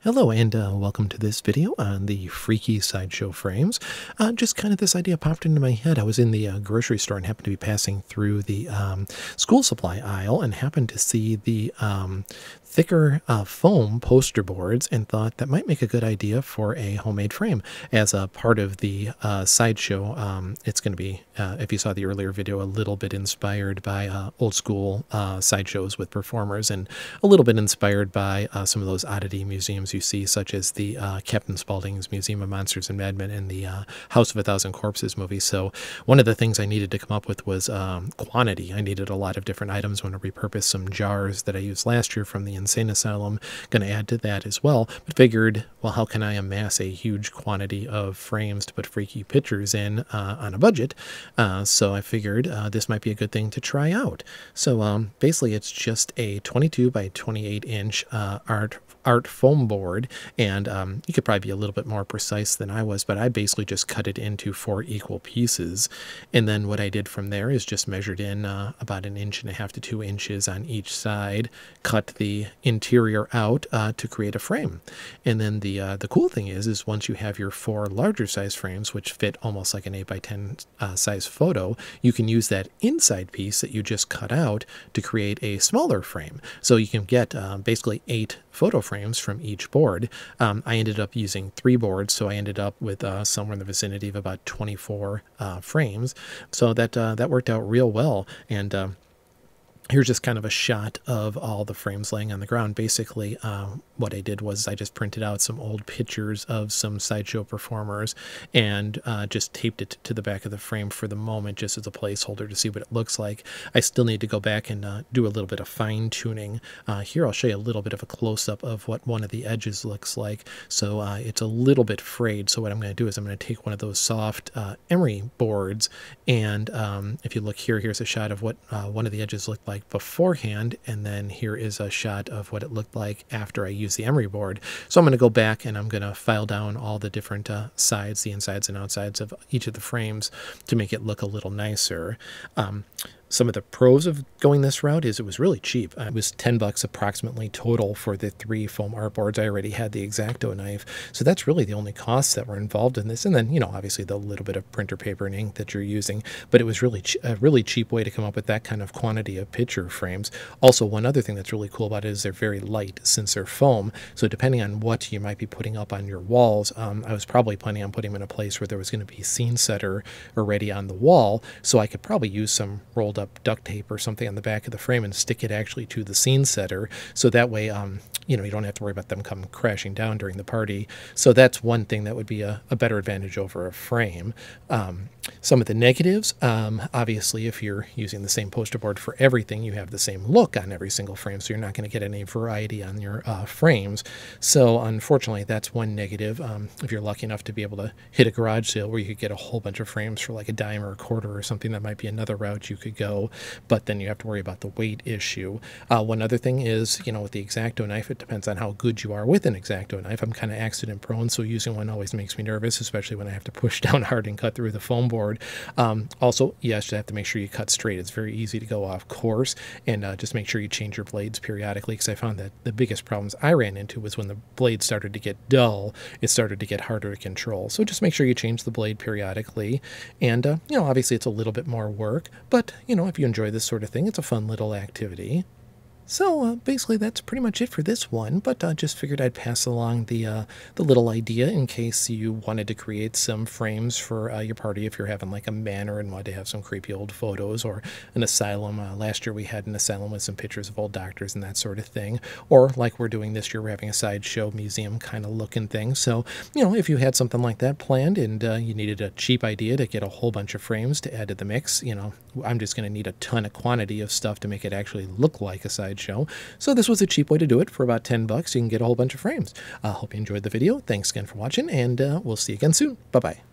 Hello and welcome to this video on the freaky Sideshow frames. Just kind of this idea popped into my head. I was in the grocery store and happened to be passing through the school supply aisle and happened to see the thicker foam poster boards and thought that might make a good idea for a homemade frame. As a part of the Sideshow, it's going to be, if you saw the earlier video, a little bit inspired by old school sideshows with performers and a little bit inspired by some of those oddity museums you see, such as the Captain Spaulding's Museum of Monsters and Madmen and the House of a Thousand Corpses movie. So one of the things I needed to come up with was quantity. I needed a lot of different items. I want to repurpose some jars that I used last year from the Insane Asylum. Going to add to that as well, but figured, well, how can I amass a huge quantity of frames to put freaky pictures in on a budget? So I figured this might be a good thing to try out. So basically it's just a 22 by 28 inch art foam board, and you could probably be a little bit more precise than I was, but I basically just cut it into 4 equal pieces, and then what I did from there is just measured in about 1.5 inches to 2 inches on each side, cut the interior out to create a frame. And then the cool thing is once you have your 4 larger size frames, which fit almost like an 8 by 10 size photo, you can use that inside piece that you just cut out to create a smaller frame. So you can get basically 8 photo frames from each board. I ended up using 3 boards, so I ended up with somewhere in the vicinity of about 24 frames. So that worked out real well. And here's just kind of a shot of all the frames laying on the ground. Basically, what I did was I just printed out some old pictures of some sideshow performers and just taped it to the back of the frame for the moment, just as a placeholder to see what it looks like. I still need to go back and do a little bit of fine tuning. Here I'll show you a little bit of a close-up of what one of the edges looks like. So it's a little bit frayed. So what I'm going to do is I'm going to take one of those soft emery boards, and if you look here, here's a shot of what one of the edges looked like beforehand, and then here is a shot of what it looked like after I used the emery board. So I'm going to go back and I'm going to file down all the different sides, the insides and outsides of each of the frames to make it look a little nicer. Some of the pros of going this route is it was really cheap. It was $10 approximately total for the 3 foam art boards. I already had the X-Acto knife, so that's really the only costs that were involved in this. And then, you know, obviously the little bit of printer paper and ink that you're using, but it was really a really cheap way to come up with that kind of quantity of picture frames. Also, one other thing that's really cool about it is they're very light since they're foam. So depending on what you might be putting up on your walls, I was probably planning on putting them in a place where there was going to be a scene setter already on the wall, so I could probably use some rolled up duct tape or something on the back of the frame and stick it actually to the scene setter, so that way you know, you don't have to worry about them come crashing down during the party. So that's one thing that would be a better advantage over a frame. Some of the negatives, obviously if you're using the same poster board for everything, you have the same look on every single frame, so you're not going to get any variety on your frames. So unfortunately that's one negative. If you're lucky enough to be able to hit a garage sale where you could get a whole bunch of frames for like a dime or a quarter or something, that might be another route you could go, but then you have to worry about the weight issue. One other thing is, you know, with the X-Acto knife, it depends on how good you are with an X-Acto knife. I'm kind of accident prone, so using one always makes me nervous, especially when I have to push down hard and cut through the foam board. Also, yes, you have to make sure you cut straight. It's very easy to go off course, and just make sure you change your blades periodically, because I found that the biggest problems I ran into was when the blade started to get dull, it started to get harder to control. So just make sure you change the blade periodically, and you know, obviously it's a little bit more work, but you know, if you enjoy this sort of thing, it's a fun little activity. So basically that's pretty much it for this one, but just figured I'd pass along the little idea in case you wanted to create some frames for your party if you're having like a manor and wanted to have some creepy old photos, or an asylum. Last year we had an asylum with some pictures of old doctors and that sort of thing, or like we're doing this year, we're having a sideshow museum kind of looking thing. So, you know, if you had something like that planned and you needed a cheap idea to get a whole bunch of frames to add to the mix, you know, I'm just going to need a ton of quantity of stuff to make it actually look like a sideshow. So this was a cheap way to do it. For about $10, you can get a whole bunch of frames. Hope you enjoyed the video. Thanks again for watching, and we'll see you again soon. Bye-bye.